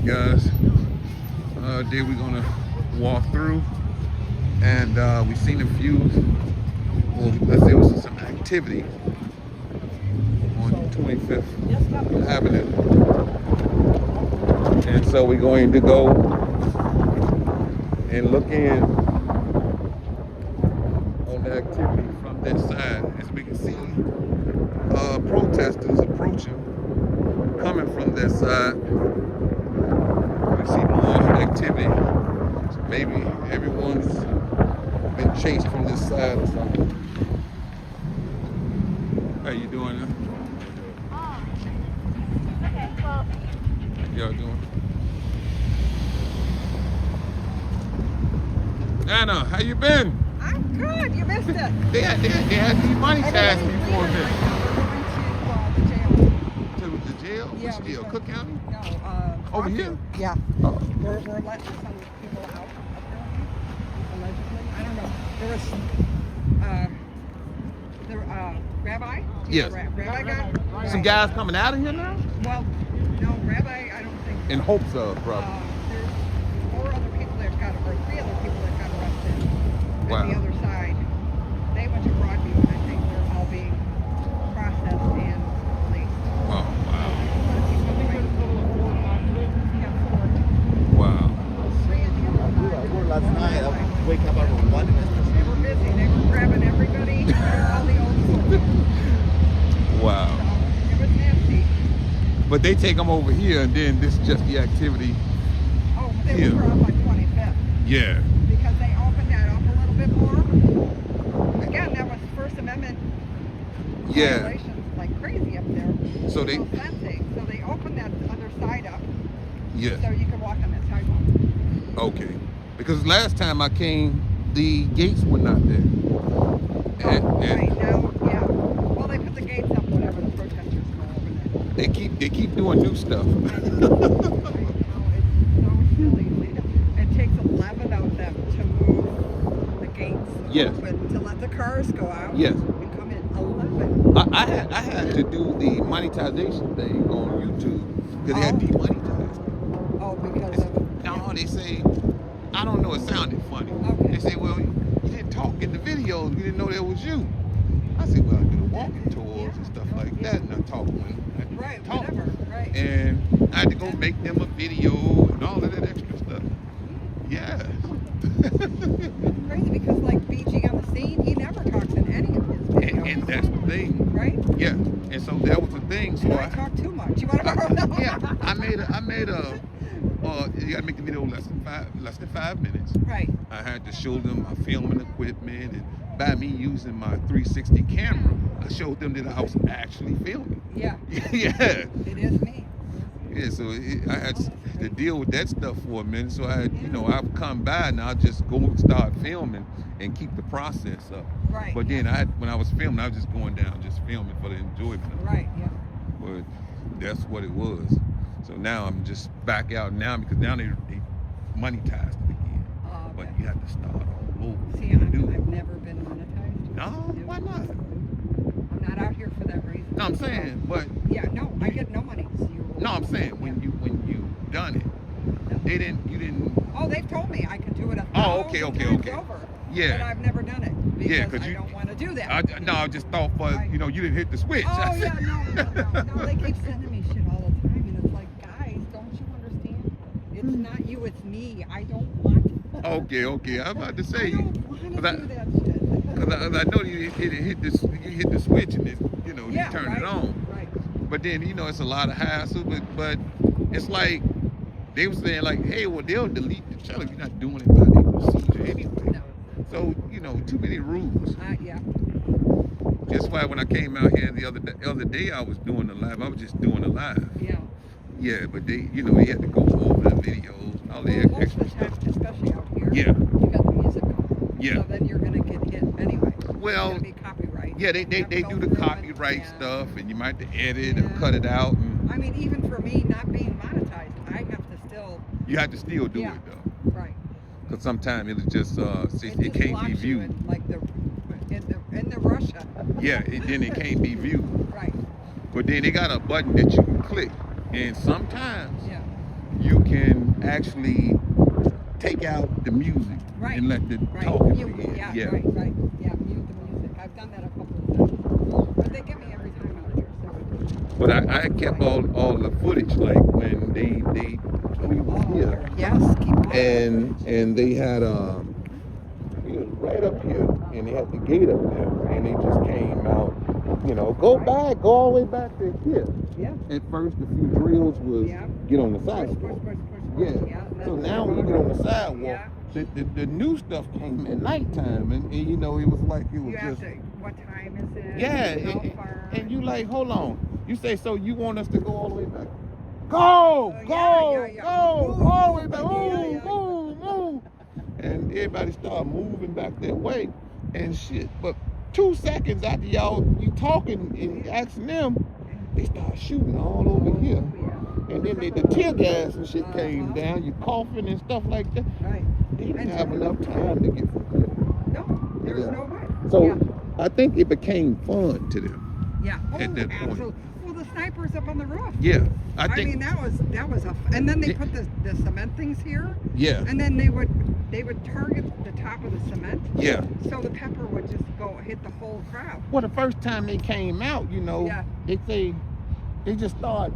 guys. Today we're gonna walk through, and we've seen a few. Well, let's say it was some activity on 25th Avenue, and so we're going to go and look in on the activity from this side. As we can see, protesters approaching, coming from this side. We see more activity. So maybe everyone's been chased from this side or something. How you doing? Okay, well. How y'all doing? Anna, how you been? I'm good. You missed it. They had me money task me for a minute. We're going To the jail? Yeah, Which jail? Cook County? No, Over Broadview. here? Yeah. Oh. We're letting some people out, apparently, allegedly. I don't know. There was, Rabbi? Yes. Rabbi got? Some guys coming out of here now? Well, no, Rabbi, I don't think. In hopes of, probably. There's 4 other people that got, or 3 other people that got arrested Wow. on the other side. They went to Broadview, and I think they're all being processed and released. Oh, wow. Wow. Wow. Last night, I wake up around 1 They were busy. They were grabbing everybody, all the old folks. Wow. So it was nasty. But they take them over here, and then this is just the activity. Oh, but they Yeah. were up on 25th Yeah. because they opened that up a little bit more. Again, that was First Amendment Yeah. violations like crazy up there. So they- No fencing. So they opened that other side up Yeah. so you can walk on that sidewalk. Okay. Because last time I came, the gates were not there. And Right now, yeah. Well, they put the gates up whenever the protesters go over there. they keep doing new stuff. Right now, it's so silly. It takes 11 of them to move the gates Yes. open to let the cars go out. Yes. And come in. 11. I had to do the monetization thing on YouTube because they had demonetized. Oh, because of. No, they say, I don't know, it sounded funny. Okay. They say, well, you didn't talk in the videos, we didn't know that was you. I said, well, I do the walking tours and stuff like that, and I talk when I Right, talk. whatever, right. And I had to go make them a video and all of that extra stuff. Yeah. Crazy because, like, BG on the scene, he never talks in any of his videos. and that's the thing. Right? Yeah. And so that was the thing. So And I talk too much. You want to know? yeah, I made a you gotta make the video less than 5 minutes. Right. I had to show them my filming equipment, and by me using my 360 camera, I showed them that I was actually filming. Yeah. Yeah. It is me. Yeah, so I had to deal with that stuff for a minute. So I had, I've come by and I'll just go and start filming and keep the process up. Right. But then when I was filming, I was just going down, just filming for the enjoyment of it. Right, yeah. But that's what it was. So now I'm just back out now because now they monetized it again. Oh, But okay. you have to start all over. See, I've never been monetized. No, why not? I'm not out here for that reason. No, I'm saying, but Yeah, no, I get no money. no, I'm saying when you done it, you didn't. Oh, they've told me I can do it. Oh, okay. Over, Yeah. But I've never done it because Yeah, 'cause I you- don't want to do that. I just thought for Right. you didn't hit the switch. Oh yeah, no. They keep sending me shit all the time, and it's like, guys, don't you understand? It's not you, it's me. I don't want. Okay. I'm about to I say don't want to do that shit. because I know you hit the switch and it, you Yeah, turn right, it on. Right. But then it's a lot of hassle. But it's like they were saying like, hey, well they'll delete the channel if you're not doing it by their procedure anyway. No. So too many rules. Yeah. That's why when I came out here the other day, I was doing the live. I was just doing the live. Yeah. Yeah, but they had to go over the videos and all the Well, most extra of the time, stuff. especially out here, Yeah. you got the music going. Yeah. So then you're gonna get hit anyway. Well, It's gonna be copyright. Yeah, they You have to do go the through it, copyright yeah. stuff, and you might have to edit or Yeah. cut it out, and I mean, even for me not being monetized, I have to still. you have to still do Yeah. it though, Right. because sometimes it'll just it just can't be blocks you viewed. in, like in the Russia. Yeah, then it can't be viewed. Right. But then they got a button that you can click, and sometimes Yeah. you can actually take out the music Right. and let the Right. talking Mute it. begin. Yeah, Yeah. right, right. Yeah, mute the music. I've done that a couple of times. But they get me every time out here, so. But I kept all the footage, like when we were here, Yes, keep on. and they had it was right up here, and they had the gate up there, and they just came out, you know, go all the way back to here. Yeah. At first, a few drills was get on the Push, sidewalk. push. Yeah. So now when you get on the sidewalk, the new stuff came at nighttime, and you know, it was like it was You just. have to, what time is it? Yeah, How far? and you like, hold on. You say, so you want us to go all the way back? Go all the way back. Move. And everybody started moving back that way and shit. But 2 seconds after you talking and asking them, they start shooting all over here. And then the tear gas and shit came down. You coughing and stuff like that. Right. They didn't have enough time to get from here. No, there's no way. So I think it became fun to them. Yeah. At that point. Absolutely. Well, the snipers up on the roof. Yeah, I think. mean, that was and then they put the cement things here. Yeah. And then they would target the top of the cement. Yeah. So the pepper would just go hit the whole crowd. Well, the first time they came out, you know, they just start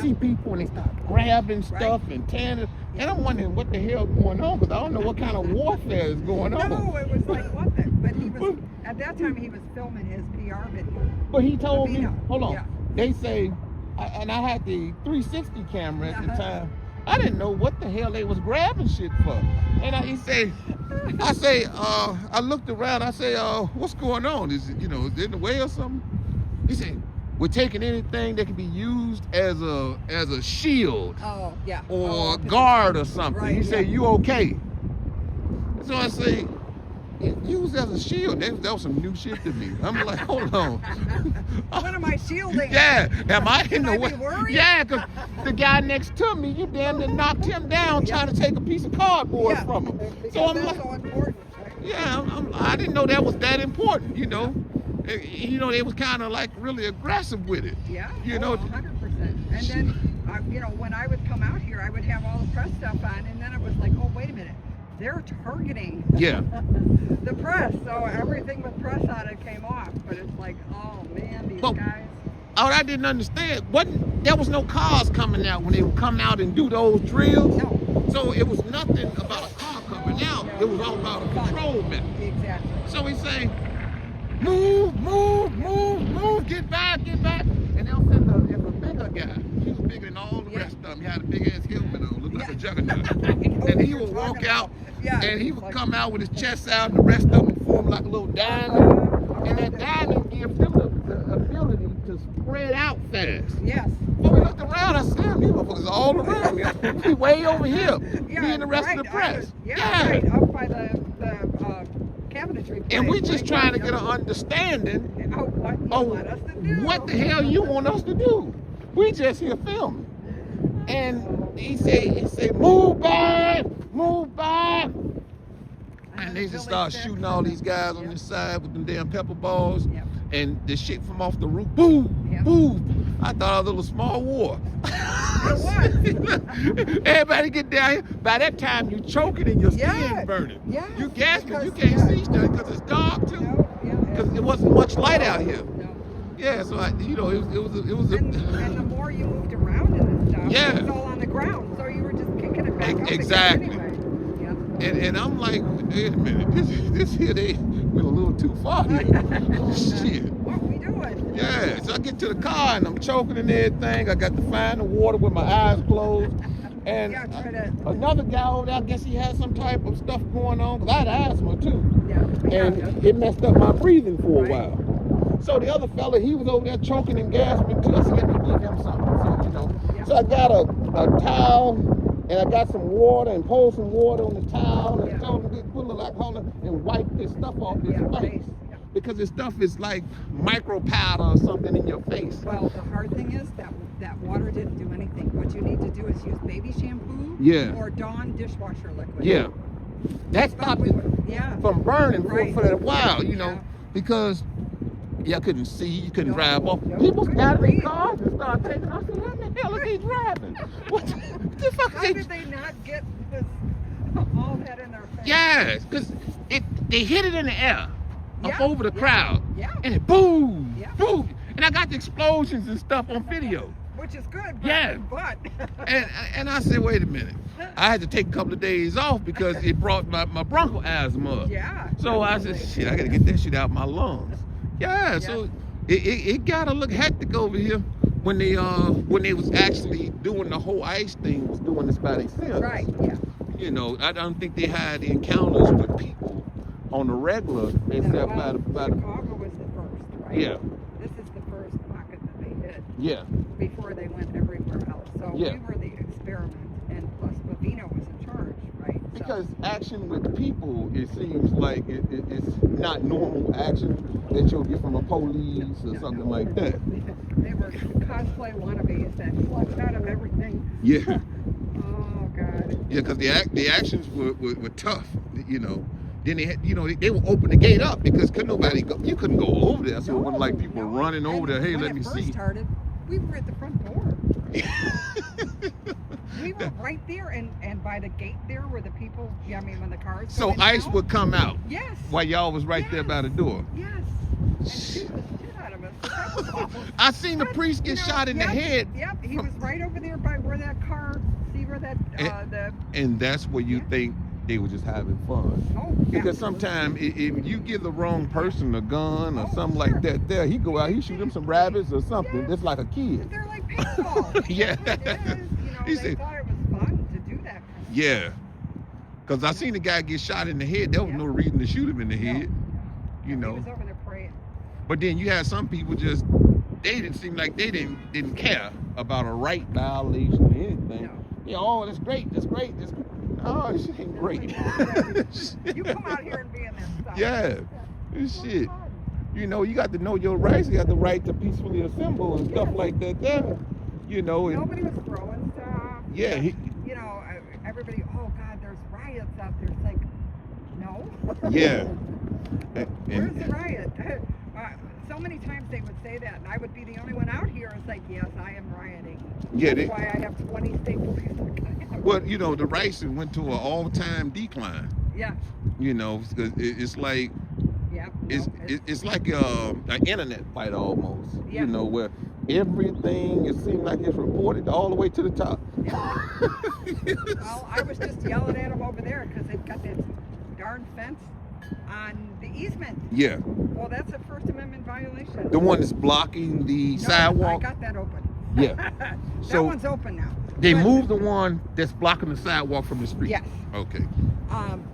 see people and they start grabbing stuff and tearing it. And I'm wondering what the hell going on, because I don't know what kind of warfare is going on. No, it was like what the, but he was at that time he was filming his PR video. But he told me, hold on. Yeah. They say, and I had the 360 camera at the time. I didn't know what the hell they was grabbing shit for. And I looked around. I say, what's going on? Is it, is it in the way or something? He said, we're taking anything that can be used as a shield or guard or something. He said, you okay? So I say, used as a shield. That was some new shit to me. I'm like, hold on. What am I shielding? Yeah, am I in the I way? be worried? Yeah, because the guy next to me, you damn near knocked him down trying to take a piece of cardboard from him. So I'm like, so important. I didn't know that was that important. They was kind of like really aggressive with it. Yeah. 100%. And then, when I would come out here, I would have all the press stuff on, and then it was like, oh, wait a minute. They're targeting the press, so everything with press on it came off. But it's like, oh man, these guys. What I didn't understand, there was no cars coming out when they would come out and do those drills. No. So it was nothing about a car coming out. It was all about a control method. Exactly. So he's saying, move, get back. And they'll send a bigger guy. He was bigger than all the rest of them. He had a big ass helmet on, looked like a juggernaut. And he would walk out, and he would come out with his chest out, and the rest of them would form like a little diamond. And that diamond gives them the ability to spread out fast. Yes. When we looked around, I said, these motherfuckers all around me. He way over here. Me and the rest of the press. Right, up by the cabinetry place. And we just trying to get an understanding what the hell you want us to do. We just here filming. And he say, move back. And they just start shooting all these guys on this side with them damn pepper balls. And the shit from off the roof, boom. I thought it was a little small war. Everybody get down here. By that time, you choking and your skin burning. You gasping, you can't see stuff because it's dark too. Because it wasn't much light out here. Yeah, so it was. And the more you moved around in this stuff, it was all on the ground, so you were just kicking it back up exactly. Anyway. And I'm like, wait a minute, this here they went a little too far. Shit. What we doing? Yeah, so I get to the car and I'm choking and everything. I got to find the water with my eyes closed. And another guy over there, I guess he had some type of stuff going on, because I had asthma too. And it messed up my breathing for a while. So the other fella, he was over there choking and gasping too. I said, let me give him something. So I got a towel, and I got some water and poured some water on the towel and told him to put a little alcohol and wipe this stuff off his face. Because this stuff is like micro powder or something in your face. Well, the hard thing is that water didn't do anything. What you need to do is use baby shampoo or Dawn dishwasher liquid. Yeah. That stopped it from burning for a while, because Yeah, I couldn't see. You couldn't No, drive off. no, People couldn't got in read. their cars and started taking off. I said, what the hell are they driving? What the fuck How is did they not get this, all that in their face? Yes, because they hit it in the air, up Yeah, over the yeah, crowd, yeah. and it boom, Yeah. boom. And I got the explosions and stuff on video. Which is good, but, Yeah. but And I said, wait a minute. I had to take a couple of days off because it brought my broncho asthma up. yeah. So I said, shit, I got to get that shit out of my lungs. Yeah, so it got to look hectic over here when they was actually doing the whole ice thing, was doing this by themselves. Right, yeah. You know, I don't think they had encounters with people on the regular, except by the Chicago was the first, right? Yeah. This is the first pocket that they hit yeah. before they went everywhere else. So Yeah. we were the experiment, and plus Bavino was in charge, right? So, Because action with people, it seems like it's not normal action that you'll get from a police or something like that. They were cosplay wannabes that flushed out of everything. Yeah. Oh God. Yeah, because the actions were tough, you know. Then they had, you know, they would open the gate up because couldn't nobody go. You couldn't go over there, so it wasn't like people running over there. Hey, let me see. When it first started, we were at the front door. We were right there, and by the gate there were the people. Yeah, I mean when the cars. So go in and ice out. would come out Yes. while y'all was right there by the door. Yes. And shoot the shit out of us. That was awful. I seen the But, priest get you know, shot in the yep, head. Yep, he was right over there by where that car. See where that the. And that's where you Yeah. think they were just having fun. Oh. Because absolutely. sometimes if you give the wrong person a gun or Oh, something sure. like that, there he go out, he shoot them some rabbits or something. Yeah. Just like a kid. They're like paintball. Yeah. That's what it is. You know, He they said- thought it was fun to do that. Kind of Yeah. Because I seen the guy get shot in the head. There was no reason to shoot him in the head. You He know. was over there praying. But then you had some people just, they didn't seem like they didn't care about a right violation or anything. No. Yeah, oh, that's great, that's great, that's great. Oh, this shit ain't great. You come out here and be in that stuff. Yeah, this shit. You know, you got to know your rights. You got the right to peacefully assemble and stuff like that there. You know, and Nobody was throwing stuff. yeah, You know, everybody, oh God, there's riots out there. It's like, no. yeah. Where's the riot? So many times they would say that, and I would be the only one out here. It's like, yes, I am rioting. Yeah, That's why I have 20 state police. Well, you know, the rights went to an all-time decline. Yeah. You know, because it's like Yeah. it's like an internet fight almost. Yeah. You know, where everything it seems like it's reported all the way to the top. Yeah. Well, I was just yelling at them over there because they've got that darn fence on the easement. Yeah, Well, that's a First Amendment violation. the one that's blocking the No, sidewalk. I got that open. Yeah. That So, one's open now. They But- moved the one that's blocking the sidewalk from the street. Yes. Okay.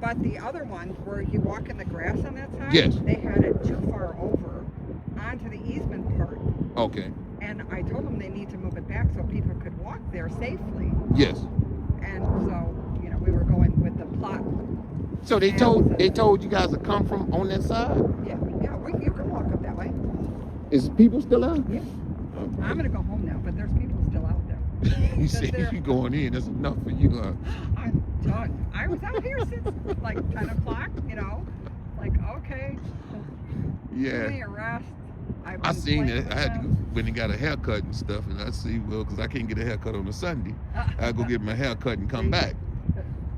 But the other one where you walk in the grass on that side, Yes. they had it too far over onto the easement part. Okay. And I told them they need to move it back so people could walk there safely. Yes. And so, you know, we were going with the plot. So they told you guys to come from on that side. Yeah, you can walk up that way. Is people still out? Yeah. I'm gonna go home now, but there's people still out there. You said they're- if you going in, that's enough for you. I'm done. I was out here since like 10 o'clock, you know. Like, okay. Yeah. Give me a rest. I've I been seen playing it. with I had to them. go when and got a haircut and stuff, and I see, well, because I can't get a haircut on a Sunday. I go get my haircut and come back.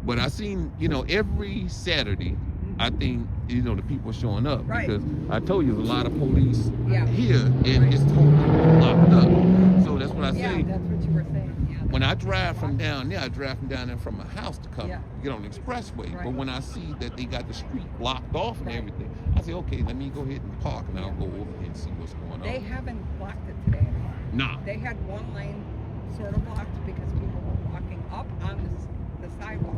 But I seen, you know, every Saturday, I think, you know, the people showing up. Right. Because I told you there's a lot of police Yeah. here, and Right. it's totally locked up. So that's what I Yeah, say. that's what you were saying. Yeah. When I drive from down there, I drive from down there from my house to come Yeah. get on the expressway. Right. But when I see that they got the street blocked off and Right. everything, I say, okay, let me go ahead and park, and I'll go over and see what's going They on. haven't blocked it today at all. Nah. They had one lane sort of blocked because people were walking up on the sidewalk.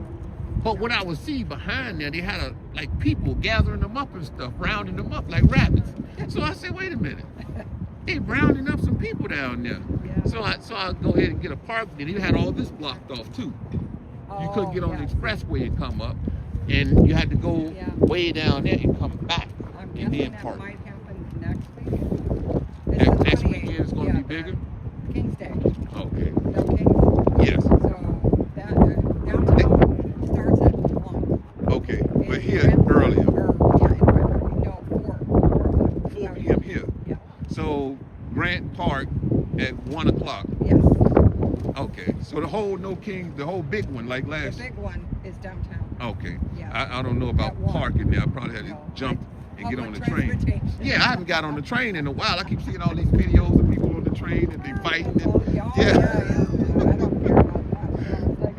But what I would see behind there, they had like people gathering them up and stuff, rounding them up like rabbits. So I said, wait a minute, they rounding up some people down there. Yeah. So I go ahead and get a park. Then you had all this blocked off too. You couldn't get on the yeah. expressway and come up, and you had to go Yeah. way down there and come back I'm and guessing then that park. might happen next week. This is Next 28th. weekend is going to Yeah, be bigger. King's Day. Okay. Okay. Yes. So that downtown starts at 1. Okay. But In here Brentford, earlier, or, yeah, in Brentford, no, 4 o'clock. 4 p.m. here. Grant Park at 1 o'clock. Yes. Okay, so the whole the whole big one, like last. The big one is downtown. Okay. Yeah. I don't know about At 1. parking there. I probably had to No, jump and get on the public train. transportation. Yeah, I haven't got on the train in a while. I keep seeing all these videos of people on the train and they fighting. Oh, And, yeah. I don't care about that. It's like,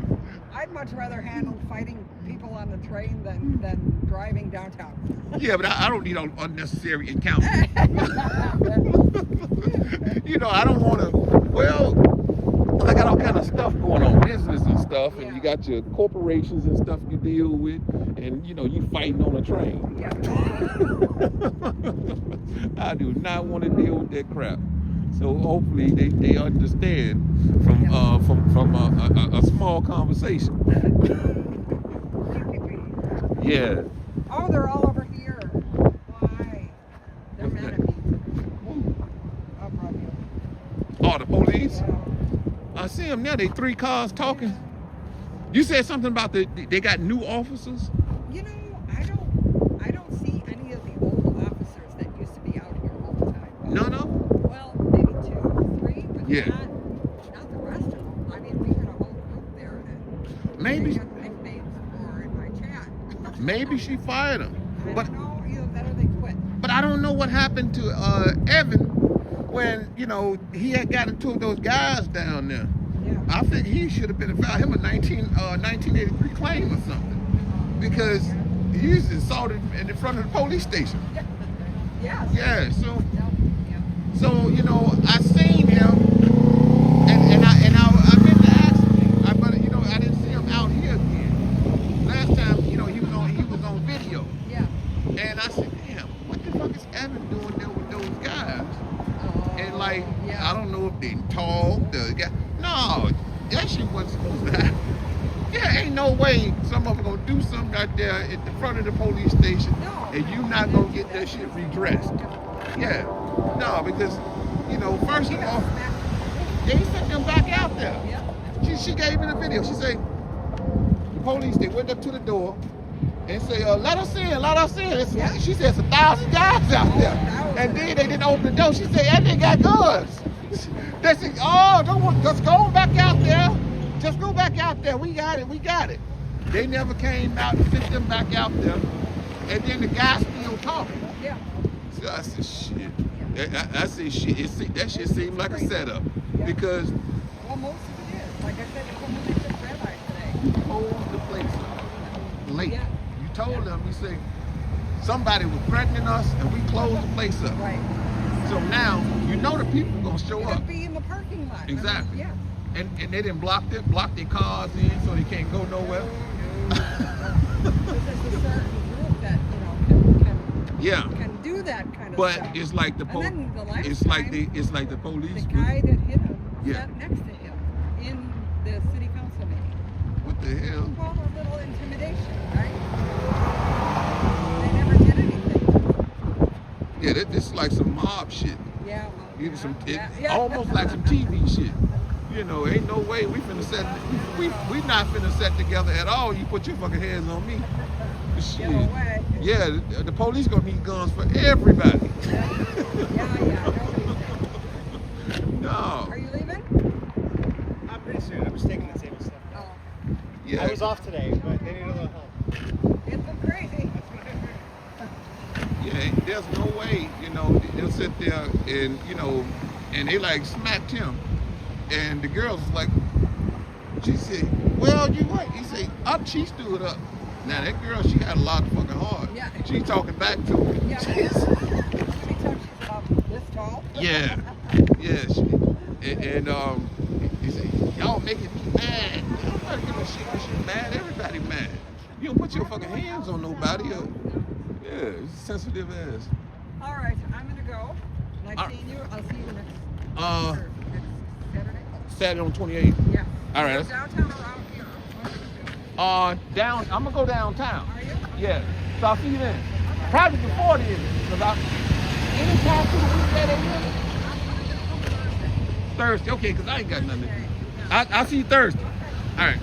I'd much rather handle fighting people on the train than driving downtown. Yeah, but I don't need unnecessary encounters. You know, I don't want to. Well, I got all kind of stuff going on, business and stuff, and you got your corporations and stuff you deal with, and you know, you fighting on a train. Yeah. I do not want to deal with that crap. So hopefully they understand from a small conversation. Yeah. Oh, they're all over here. Why? They're What's mad that? at me. Oh, Broadview. Oh, the police. Yeah. I see them now. They 3 cars talking. You said something about they got new officers. You know, I don't see any of the old officers that used to be out here all the time. No. Well, maybe 2 or 3, but Yeah. not the rest of them. I mean, we had a whole group there that Maybe they had nicknames for in my chat. maybe she fired him, I but don't know, either that or they quit. but I don't know what happened to Evan when you know he had got into those guys down there. Yeah. I think he should have been filed him a 1983 claim or something because he's assaulted in the front of the police station. Yes. Yeah, so Yeah. so you know I seen him and I meant to ask him, but you know I didn't see him out here again. Last time you know he was on video, Yeah. and I said, damn, what the fuck is Evan doing there with those guys? And like, yeah. I don't know if they talked. No, that shit wasn't supposed to happen. Yeah, ain't no way some of them gonna do something out there at the front of the police station, No. and you not gonna get that shit redressed. Yeah, no, because you know, first of all, they sent them back out there. Yeah. She gave me the video. She said the police they went up to the door and say, let us in, let us in. Yeah. She said it's 1,000 guys out there. And then they didn't open the door. She said, and they got guns. They said, oh, don't worry, just go back out there. Just go back out there. We got it, we got it. They never came out and sent them back out there. And then the guy still talking. Yeah. So I said, shit. I said, shit. That shit seemed like a setup. Because Well, most of it is. Like I said, it's almost like red light today. hold the place up late. Yeah. You told them, you say, somebody was threatening us and we closed the place up. Right. So now, you know the people are going to show You're up. gonna be in the parking lot. Exactly. Yeah. And they didn't block their cars in so they can't go nowhere. This is a certain group that, you know, Yeah. can do that kind of But stuff. it's like the And then the last it's like time, it's like the police the guy that hit him Yeah. sat next to him in the city council meeting. what the hell? Well, a little intimidation, right? They never did anything. Yeah, this is like some mob shit. Yeah, well, You know, yeah. almost like some TV shit. You know, ain't no way we finna set we not finna set together at all. You put your fucking hands on me. Shit. Give away. Yeah, the police gonna need guns for everybody. Yeah, No. Are you leaving? I'm pretty soon. I'm just taking the table stuff. Oh, Yeah. I was off today, but they need a little help. it's been crazy. Yeah, there's no way, you know, they'll sit there and, you know, and they like smacked him. And the girl's like, she said, well, you what? He said, up, she stood up. Now that girl, she had a lot of fucking heart. Yeah. She talking back to him. Yeah. She's about this tall. Yeah. Yeah. And he said, y'all making me mad. Nobody give a shit when she's mad. Everybody mad. You don't put your fucking hands on nobody. Yeah, it's sensitive ass. All right, I'm gonna go. Nice seeing you. I'll see you next Saturday. Saturday on 28th. Yeah. All right. Downtown around here. I'm gonna go downtown. Are you? Yeah. So I'll see you then. Probably before then, because anytime through the week that Thursday. Okay, because I ain't got nothing to do. I'll see you Thursday. All right.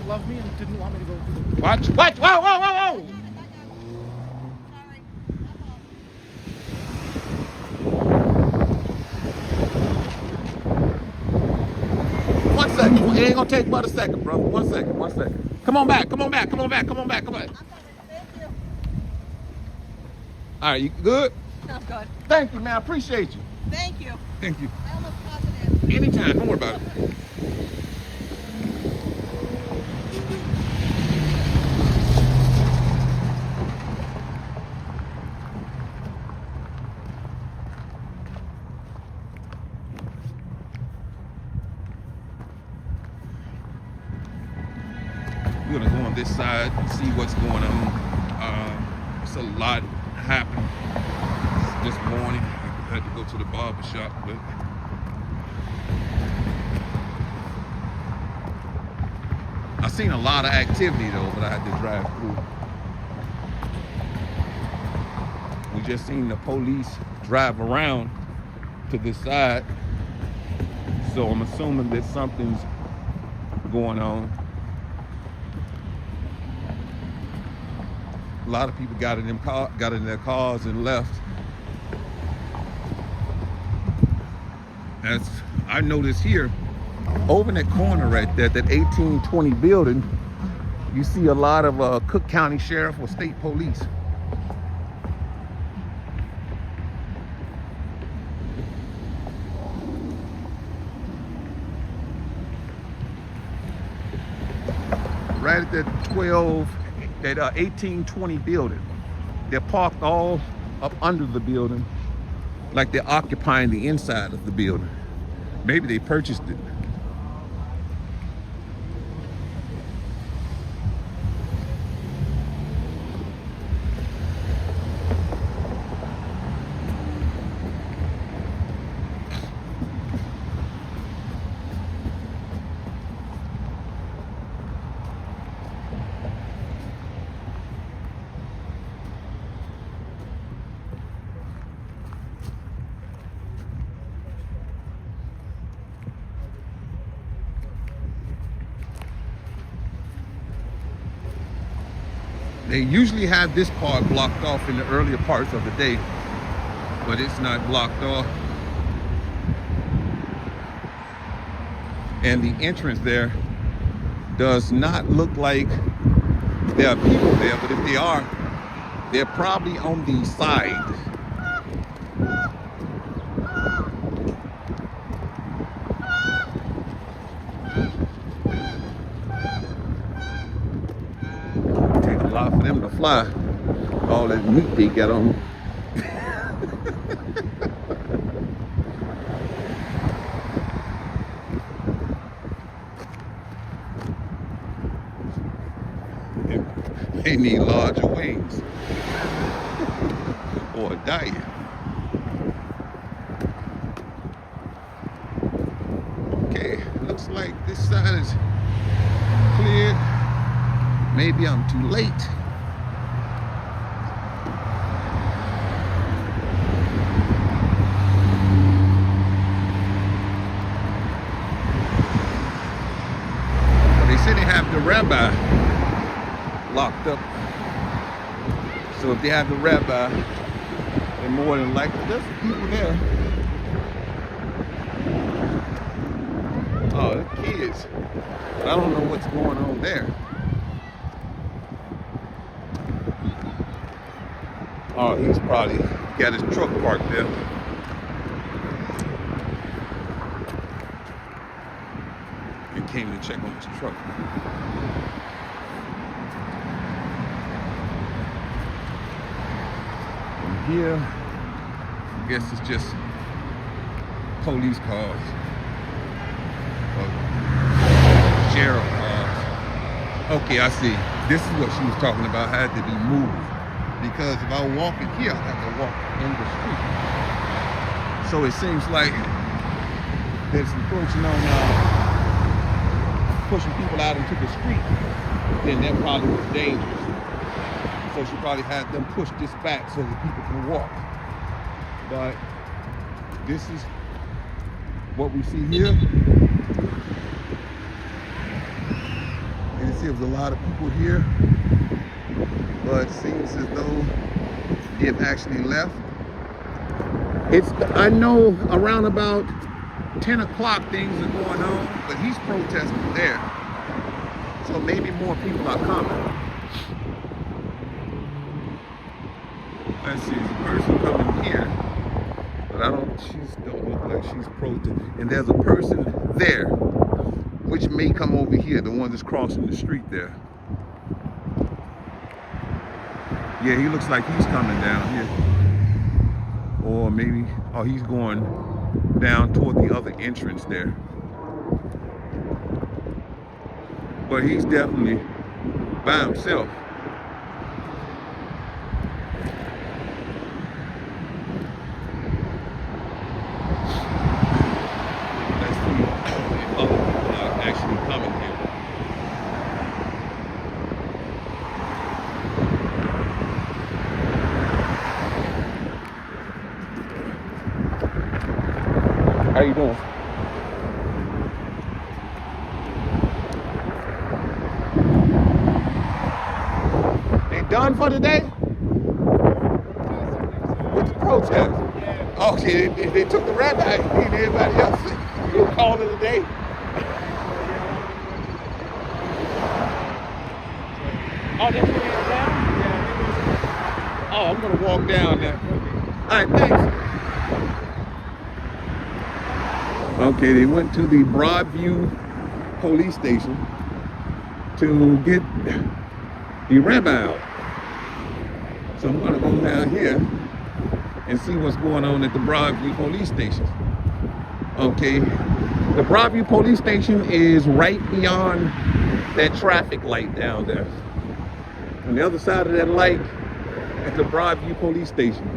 Love me and didn't want me to go through the Watch. Whoa. It ain't gonna take but a second, brother. 1 second, 1 second. Come on back, come on back, come on back, come on back, come on back. Thank you. All right, you good? Sounds good. Thank you, man. I appreciate you. Thank you. Thank you. I almost caught it in. Anytime, don't worry about it. We're gonna go on this side and see what's going on. It's a lot happening this morning. I had to go to the barber shop, but I seen a lot of activity though, but I had to drive through. We just seen the police drive around to this side, so I'm assuming that something's going on. A lot of people got in their cars and left. As I noticed here, over in that corner right there, that 1820 building, you see a lot of Cook County Sheriff or state police. Right at that 1820 building. They're parked all up under the building, like they're occupying the inside of the building. Maybe they purchased it. They usually have this part blocked off in the earlier parts of the day, but it's not blocked off. And the entrance there does not look like there are people there, but if they are, they're probably on the side. For them to fly, all that meat they got on. They need larger wings or a diet. Okay, looks like this side is clear. Maybe I'm too late. They say they have the rabbi locked up. So if they have the rabbi, they're more than likely there's some people there. Oh, the kids. But I don't know what's going on there. Oh, he's probably got his truck parked there. He came to check on his truck. And here, I guess it's just police cars. Or sheriff cars. Okay, I see. This is what she was talking about, had to be moved. Because if I walk in here, I have to walk in the street. So it seems like there's some pushing on, pushing people out into the street. Then that probably was dangerous. So she probably had them push this back so that people can walk. But this is what we see here. And you see there's a lot of people here. But it seems as though they've actually left. I know around about 10 o'clock things are going on, but he's protesting there. So maybe more people are coming. Let's see, there's a person coming here, but she don't look like she's protesting. And there's a person there, which may come over here, the one that's crossing the street there. Yeah, he looks like he's coming down here. Or maybe, oh, he's going down toward the other entrance there. But he's definitely by himself. Let's see if other people are actually coming here. How you doing? They done for today? What's the protest? Yeah. Okay, they took the rabbi and everybody else. You call it a day? Oh, they're putting it down? Yeah. Oh, I'm gonna walk down there. All right, thanks. Okay, they went to the Broadview police station to get the rabbi out. So I'm gonna go down here and see what's going on at the Broadview police station. Okay, the Broadview police station is right beyond that traffic light down there. On the other side of that light is the Broadview police station.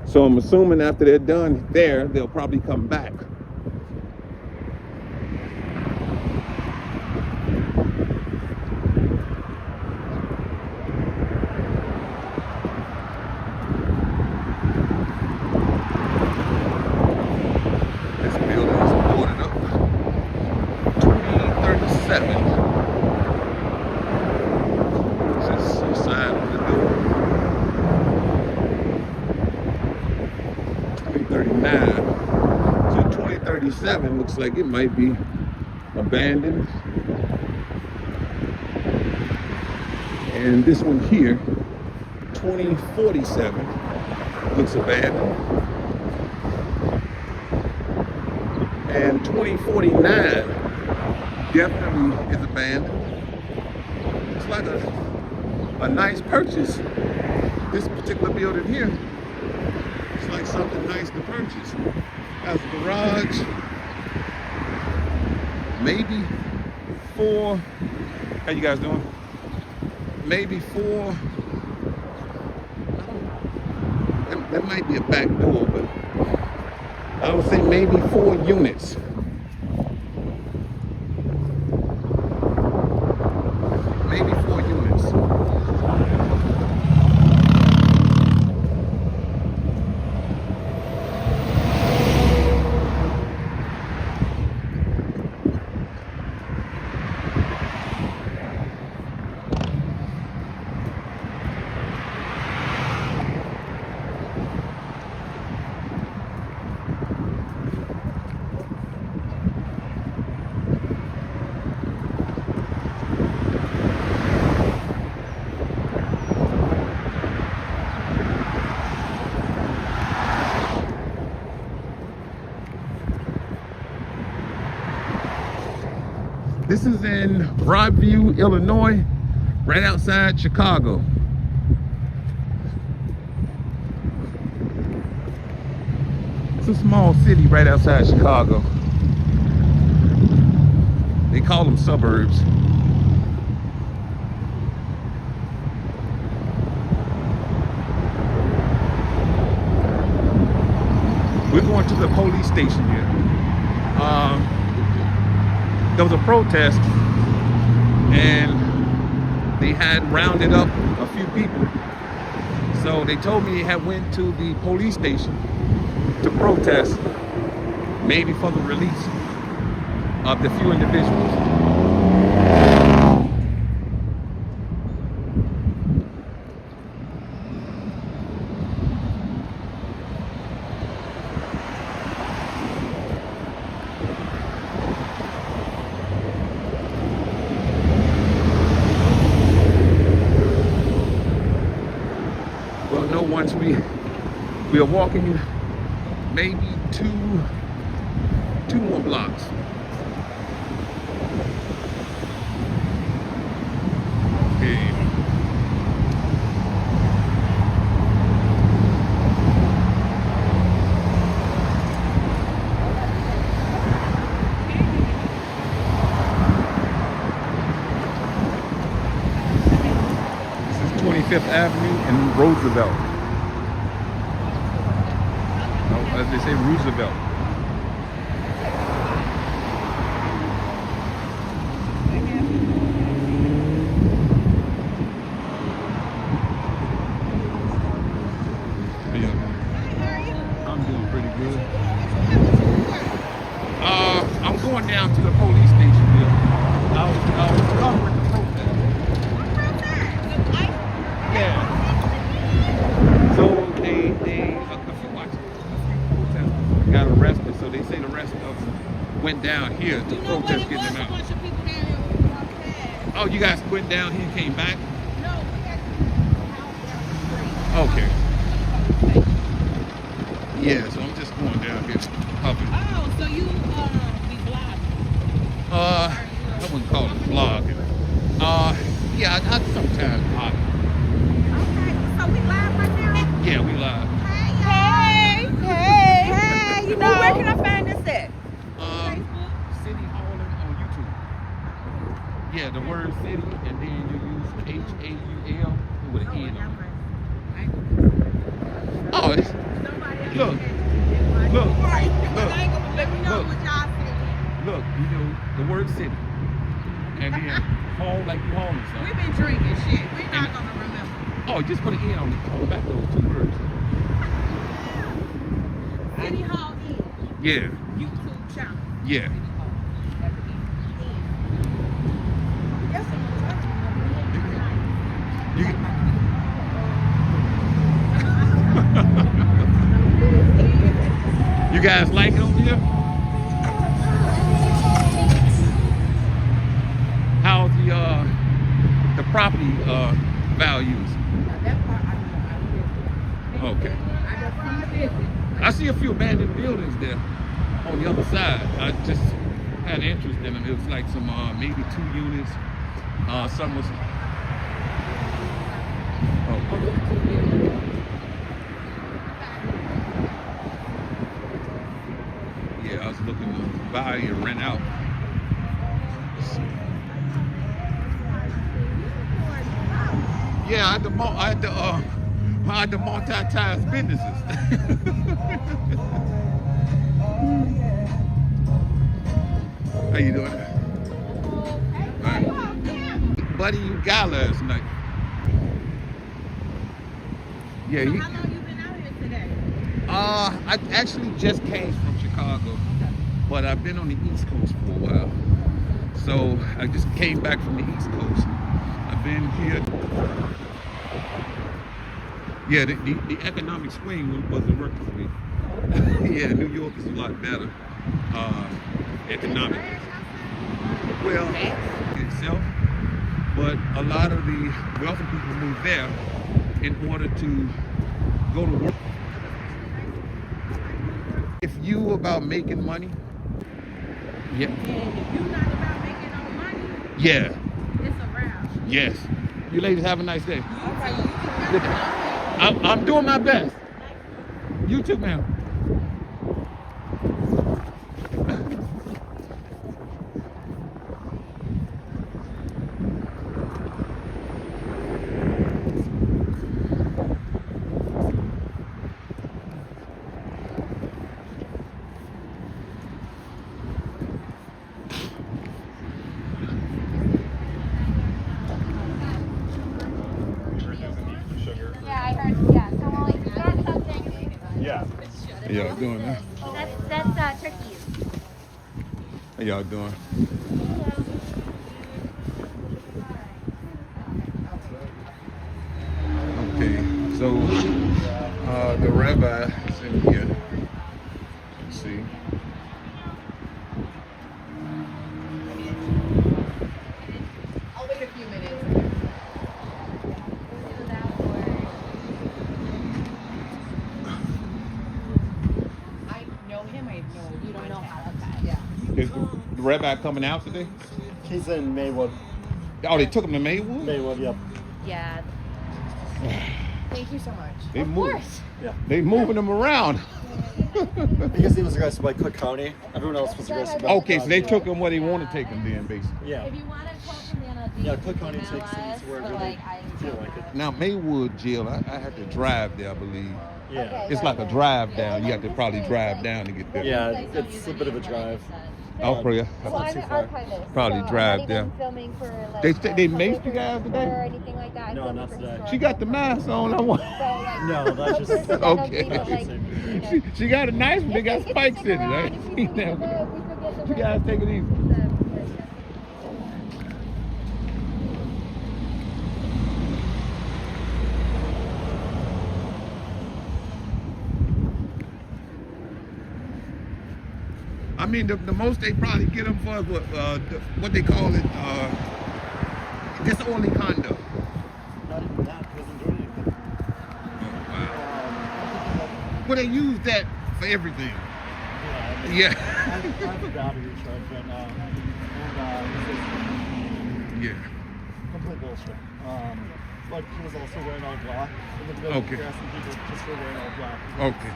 So I'm assuming after they're done there, they'll probably come back. This building is boarded up. 2037. This is the sign on the door. 2039. So 2037 looks like it might be abandoned. And this one here, 2047, looks abandoned. And 2049 definitely is abandoned. It's like a nice purchase. This particular building here. It's like something nice to purchase. Has a garage, maybe 4. How you guys doing? Maybe 4. That might be a back door, but I would say maybe 4 units. Maybe 4 units. This is in Broadview, Illinois, right outside Chicago. It's a small city right outside Chicago. They call them suburbs. We're going to the police station here. There was a protest, and they had rounded up a few people. So they told me they had went to the police station to protest, maybe for the release of the few individuals. Well, no, once we are walking maybe two more blocks. Okay. This is 25th Avenue and Roosevelt. No, as they say, Roosevelt. I'm doing pretty good. I'm going down to the police station here. I was covering the protest. Yeah. So they a few protesters got arrested. So they say the rest of them went down here to protest getting them out. Oh, you guys went down here and came back? Okay. Yeah, so I'm just going down here. Pumping. Oh, so you be vlogging? I wouldn't call it vlogging. Yeah, I sometimes vlog. Okay, so we live right now? Yeah, we live. Hey, you know, where can I find this at? CityHaulN on YouTube. Yeah, the word city, and then you use HAUL with an E on it. Oh, it's, look, look, look, you know, the word city. And then haul like you hauling something. We've been drinking shit. We're not gonna remember. Oh, just put an E on the back of those two words. CityHaulN Yeah, YouTube channel. yeah. You, you guys like it over here? How's the property values? Okay. I see a few abandoned buildings there on the other side. I just had interest in them. It was like some maybe 2 units. Some was. Oh. Yeah, I was looking to buy or rent out. Yeah, I had to multitask businesses. How you doing? Right. Buddy, you got last night. Yeah, So how long you been out here today? I actually just came from Chicago, but I've been on the East Coast for a while. So I just came back from the East Coast. I've been here. Yeah, the economic swing wasn't working for me. Yeah, New York is a lot better economically. Well, itself, but a lot of the wealthy people move there in order to go to work. If you about making money, yeah. And if you're not about making no money, Yeah. it's a wrap. Yes. You ladies have a nice day. Okay, I'm doing my best. You too, ma'am. y'all doing? That's turkeys. How y'all doing? Okay, so the rabbi is in here. Let's see. I'll wait a few minutes. I know him. I know you don't know how. Okay. Yeah. Is the rabbi coming out today? He's in Maywood. Oh, they took him to Maywood? Maywood, yep. Yeah. Thank you so much. They Of move- course. Yeah. They moving him around. Because he was arrested by Cook County. Everyone else was arrested by Okay, so they took him where they want to take him then, basically. Yeah. If you want to call from the NLD, Yeah, Cook County email takes us, things wherever but, they I feel like it. Now, Maywood jail, I had to drive there, I believe. Yeah. It's like a drive down. You have to probably drive down to get there. Yeah, it's a bit of a drive. Oh, for you. Well, I'm too an far. archivist. Probably so drive I'm not there. even filming for like. They a maced public you guys or today? anything like that. I'm No, filming not for today. historical She got the mask on. I want. So, like, No, that's just versus Okay. NLD, but, like, you know, She got a nice one. They got if you spikes stick in it. I around, ain't if you seen forget that. the- if we forget the You guys take it easy. I mean, the most they probably get them for is what they call it, disorderly conduct. not even that. He wasn't doing anything. Well, they use that for everything. Yeah. I mean, Yeah. I have a battery charge right now. And Yeah. complete bullshit. But he was also wearing all black. In the middle Okay. harassing people just for wearing all black. Okay.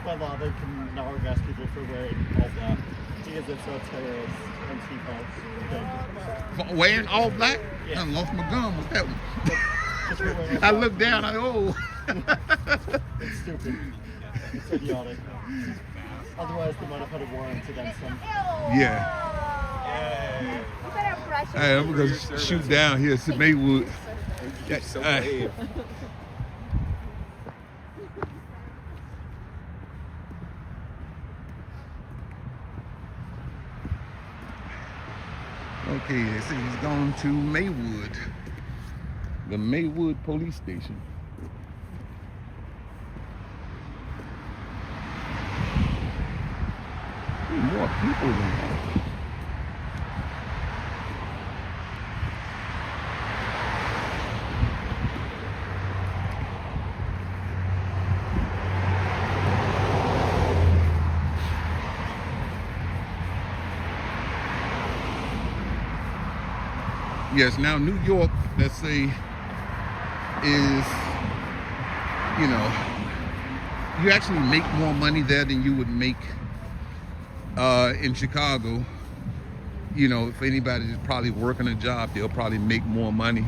By law, they can now harass people for wearing all black because it's a terrorist Antifa thing. For wearing all black? Yeah. I lost my gum with that one. Just for wearing all I black. looked down, I oh. It's stupid. It's idiotic. Otherwise, they might have had a warrant against them. Yeah. You better brush your Hey, I'm gonna shoot down here to Maywood. Hey. Okay, they say he's gone to Maywood, the Maywood police station. More people than that. Yes, now New York, let's say, is, you know, you actually make more money there than you would make in Chicago. You know, if anybody is probably working a job, they'll probably make more money.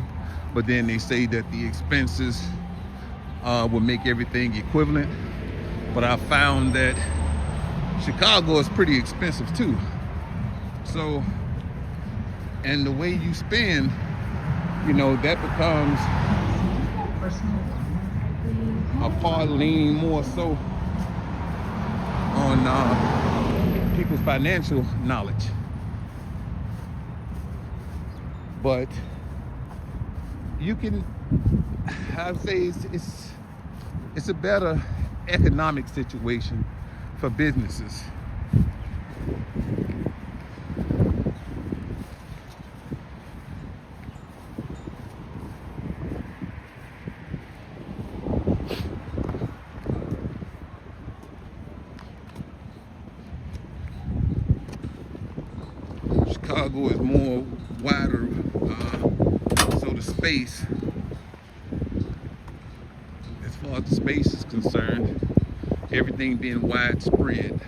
But then they say that the expenses will make everything equivalent. But I found that Chicago is pretty expensive too. So, and the way you spend, you know, that becomes a part leaning more so on people's financial knowledge. But you can, I'd say it's a better economic situation for businesses. Chicago is more wider, so the space, as far as the space is concerned, everything being widespread.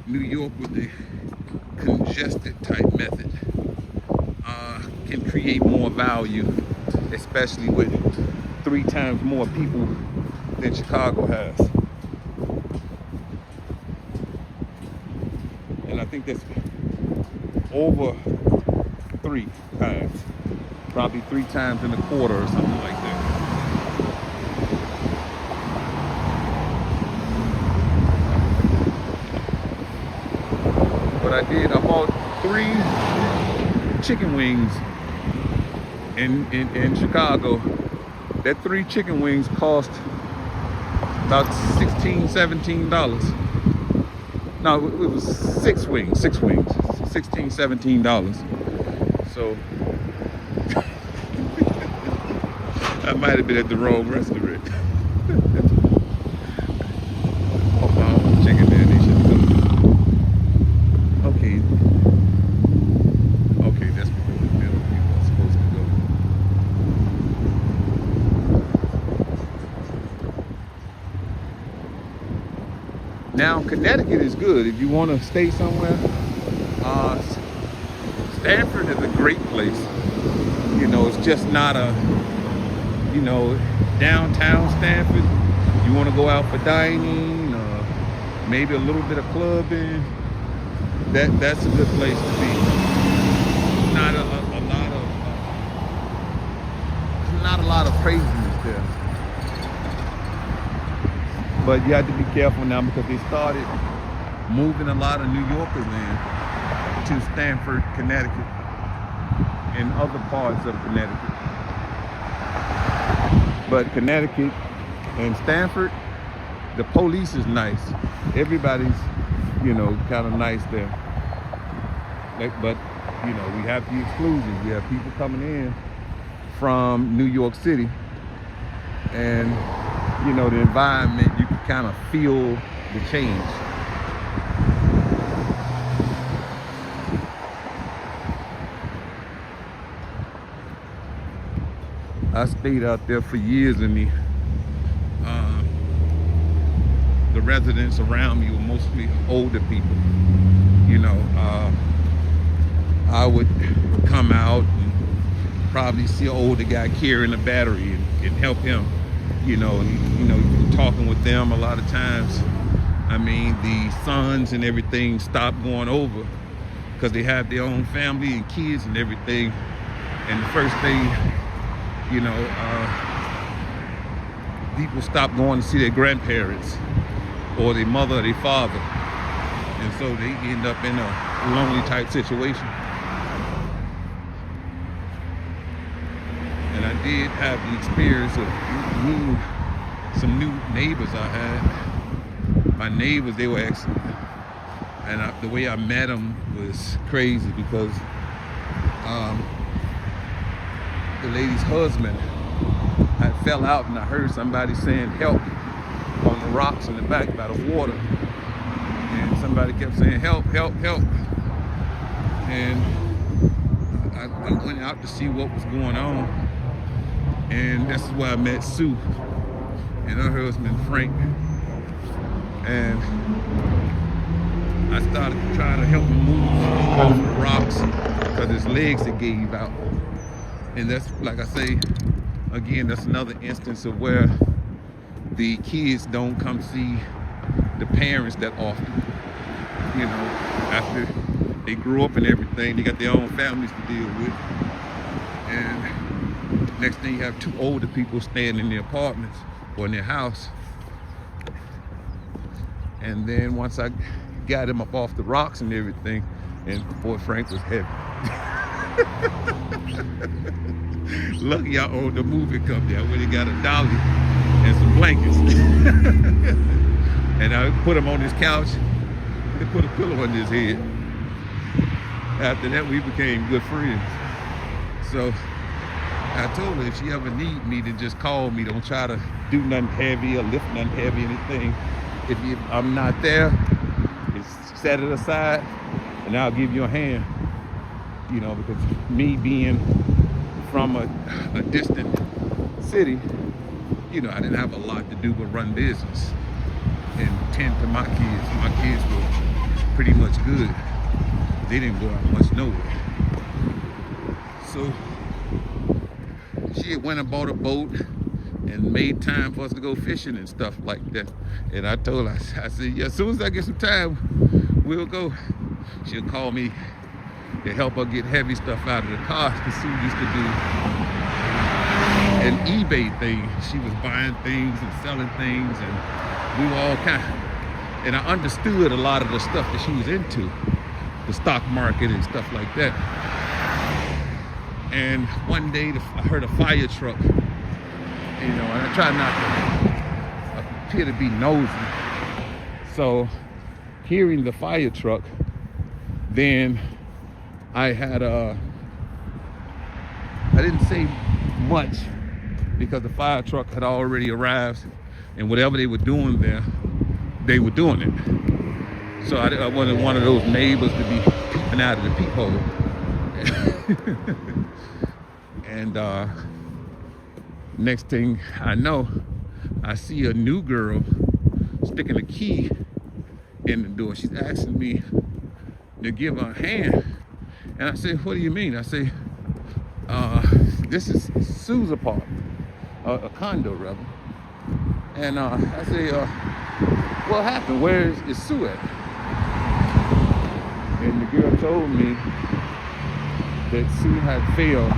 New York with the congested type method can create more value, especially with 3 times more people than Chicago has. And I think that's over 3 times, probably 3.25 times or something like that. did. I bought 3 chicken wings in Chicago. That 3 chicken wings cost about $16, $17. No, it was 6 wings, $16, $17. So I might have been at the wrong restaurant. Oh, chicken there, they should cook. Okay. Okay, that's where the middle people are supposed to go. Now, Connecticut is good if you want to stay somewhere. Stamford is a great place. You know, it's just not a, you know, downtown Stamford. You want to go out for dining, maybe a little bit of clubbing. That's a good place to be. Not a lot of craziness there. But you have to be careful now because they started moving a lot of New Yorkers in to Stamford, Connecticut, and other parts of Connecticut. But Connecticut and Stamford, the police is nice. Everybody's, you know, kind of nice there. But, you know, we have the exclusions. We have people coming in from New York City, and, you know, the environment, you can kind of feel the change. I stayed out there for years, and the residents around me were mostly older people. You know, I would come out and probably see an older guy carrying a battery and help him. You know, talking with them a lot of times. I mean, the sons and everything stop going over because they have their own family and kids and everything. And the first thing, you know, people stop going to see their grandparents or their mother or their father. And so they end up in a lonely type situation. And I did have the experience of meeting some new neighbors I had. My neighbors, they were excellent. And the way I met them was crazy because the lady's husband had fell out, and I heard somebody saying help on the rocks in the back by the water. And somebody kept saying help, help, help. And I went out to see what was going on. And that's where I met Sue and her husband Frank. And I started trying to help him move off the rocks because his legs had gave out. And that's, like I say, again, that's another instance of where the kids don't come see the parents that often. You know, after they grew up and everything, they got their own families to deal with. And next thing, you have 2 older people staying in their apartments or in their house. And then once I got him up off the rocks and everything, and boy, Frank was heavy. Lucky I owned a moving company. I went and got a dolly and some blankets. And I put him on his couch and put a pillow on his head. After that, we became good friends. So I told her if she ever need me, to just call me. Don't try to do nothing heavy or lift nothing heavy, anything. If I'm not there, just set it aside and I'll give you a hand. You know, because me being from a distant city, you know, I didn't have a lot to do but run business and tend to my kids. My kids were pretty much good. They didn't go out much nowhere. So she had went and bought a boat and made time for us to go fishing and stuff like that. And I told her, I said, yeah, as soon as I get some time, we'll go. She'll call me to help her get heavy stuff out of the car, because Sue used to do an eBay thing. She was buying things and selling things, and we were all kind of, and I understood a lot of the stuff that she was into. the stock market and stuff like that. And one day I heard a fire truck, you know, and I try not to appear to be nosy. So hearing the fire truck, then I didn't say much because the fire truck had already arrived, and whatever they were doing there, they were doing it. So I wasn't one of those neighbors to be peeping out of the peephole. And next thing I know, I see a new girl sticking a key in the door. She's asking me to give her a hand. And I said, what do you mean? I say, this is Sue's apartment, a condo rather. And I say, what happened? Where is Sue at? And the girl told me that Sue had fell,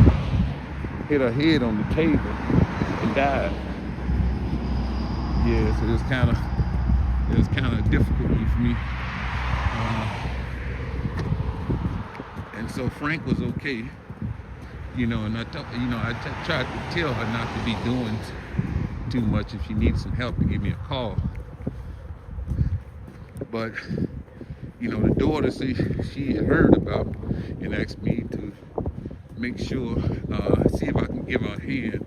hit her head on the table, and died. Yeah, so it was kind of difficult for me. And so Frank was okay, you know, and I tried to tell her not to be doing too much. If she needed some help, to give me a call. But you know, the daughter said she had heard about it and asked me to make sure, see if I can give her a hand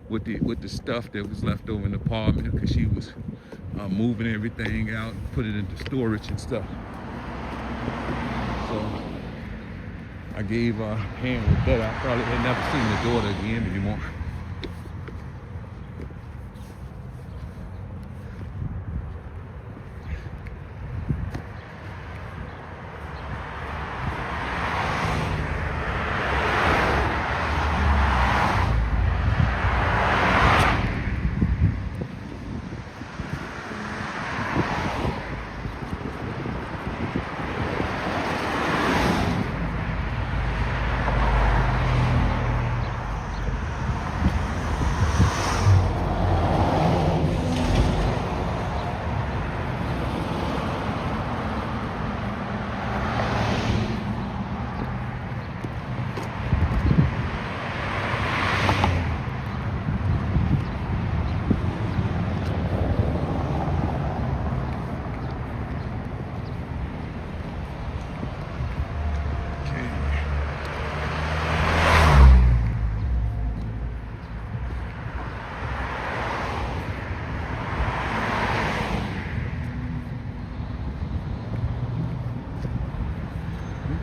with the stuff that was left over in the apartment, because she was moving everything out, put it into storage and stuff. So I gave her a hand with that. I probably had never seen the daughter again anymore.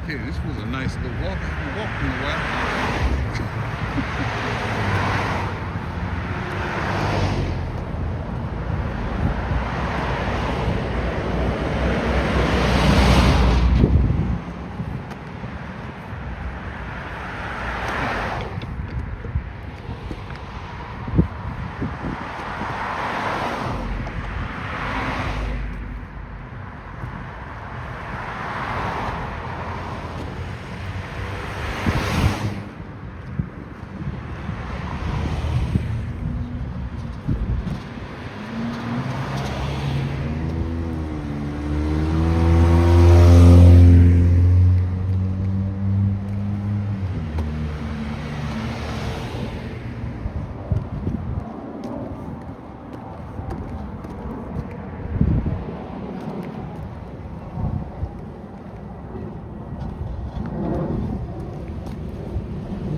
Okay, this was a nice little walk. I haven't walked in a while.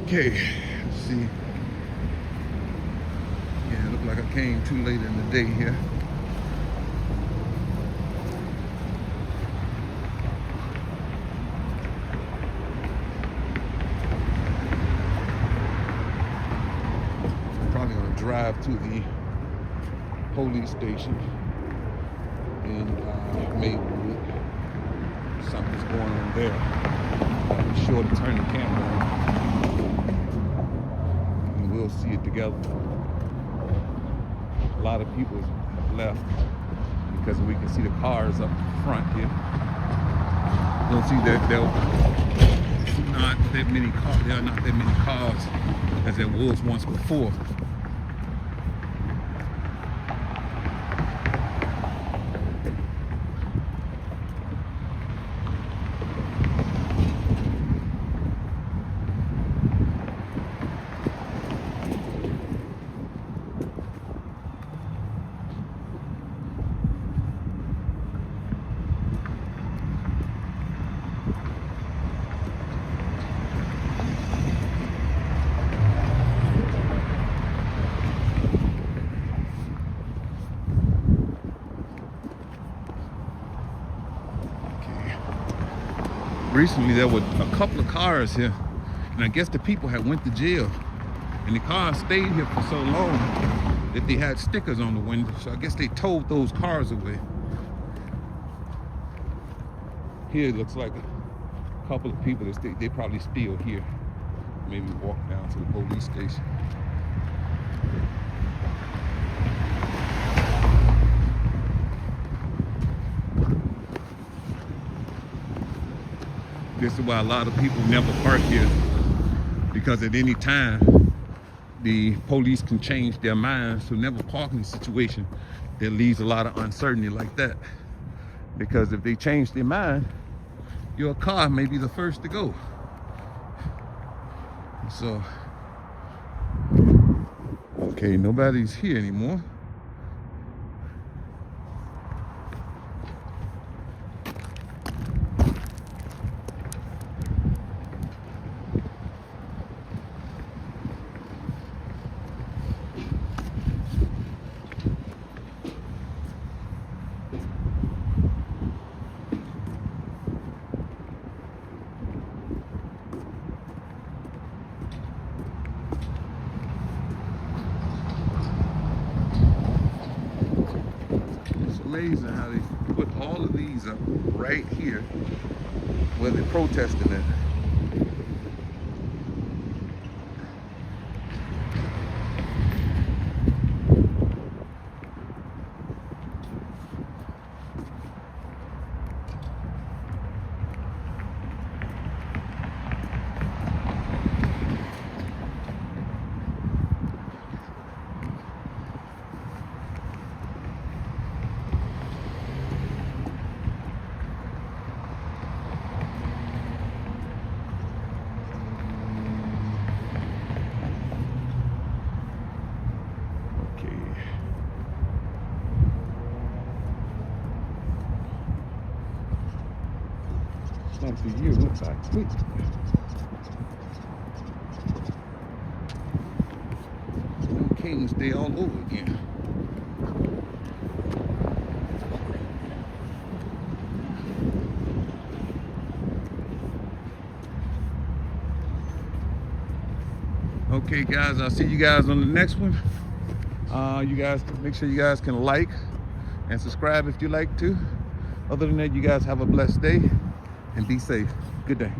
Okay, let's see. Yeah, it looked like I came too late in the day here. I'm probably gonna drive to the police station in Maywood. Something's going on there. I'll be sure to turn the camera on. We'll see it together. A lot of people have left because we can see the cars up front here. You'll see that there are not that many cars as there was once before. recently there were a couple of cars here, and I guess the people had went to jail, and the cars stayed here for so long that they had stickers on the window. So I guess they towed those cars away. Here it looks like a couple of people that they probably still here. Maybe walk down to the police station. This is why a lot of people never park here, because at any time the police can change their minds. So never park in a situation that leaves a lot of uncertainty like that, because if they change their mind, your car may be the first to go. So, okay, nobody's here anymore. Amazing how they put all of these up right here where they're protesting at. Like the year went by quick. Kings Day all over again. Okay guys, I'll see you guys on the next one. You guys make sure you guys can like and subscribe if you like to. Other than that, you guys have a blessed day and be safe. Good day.